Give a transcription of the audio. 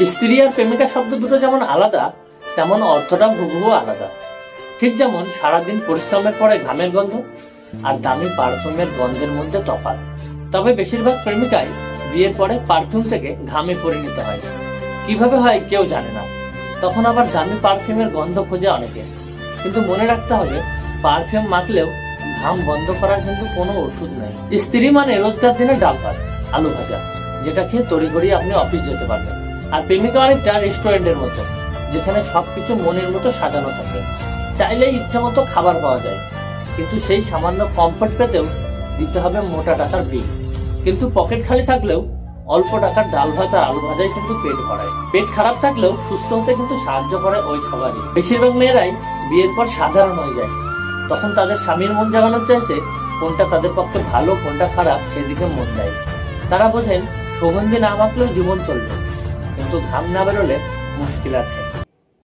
স্ত্রী আর প্রেমিকা শব্দ দুটো যেমন আলাদা, তেমন অর্থটা হুবহু আলাদা। ঠিক যেমন সারাদিন পরিশ্রমের পরে ঘামের গন্ধ আর দামি পারফিউমের গন্ধের মধ্যে তফাৎ। তবে বেশিরভাগ প্রেমিকাই বিয়ের পরে পারফিউম থেকে ঘামে পরিণত হয়। কিভাবে হয় কেউ জানে না। তখন আবার দামি পারফিউমের গন্ধ খোঁজে অনেকে। কিন্তু মনে রাখতে হবে, পারফিউম মাখলেও ঘাম বন্ধ করার কিন্তু কোনো ওষুধ নেই। স্ত্রী মানে রোজকার দিনে ডাল ভাত, আলু ভাজা, যেটা খেয়ে তড়িঘড়ি আপনি অফিস যেতে পারবেন। আর প্রেমিকা অনেকটা রেস্টুরেন্টের মতো, যেখানে সবকিছু মনের মতো সাজানো থাকে। চাইলেই ইচ্ছা মতো খাবার পাওয়া যায়, কিন্তু সেই সামান্য কমফোর্ট পেতেও দিতে হবে মোটা টাকার বিল। কিন্তু পকেট খালি থাকলেও অল্প টাকার ডাল ভাত আর আলু ভাজাই কিন্তু পেট ভরায়। পেট খারাপ থাকলেও সুস্থ হতে কিন্তু সাহায্য করে ওই খাবারই। বেশিরভাগ মেয়েরাই বিয়ের পর সাধারণ হয়ে যায়। তখন তাদের স্বামীর মন জাগানোর চাইতে কোনটা তাদের পক্ষে ভালো, কোনটা খারাপ, সেদিকে মন দেয়। তারা বোঝেন সুগন্ধি না মাখলেও জীবন চলবে, কিন্তু ঘাম না বেরোলে মুশকিল আছে।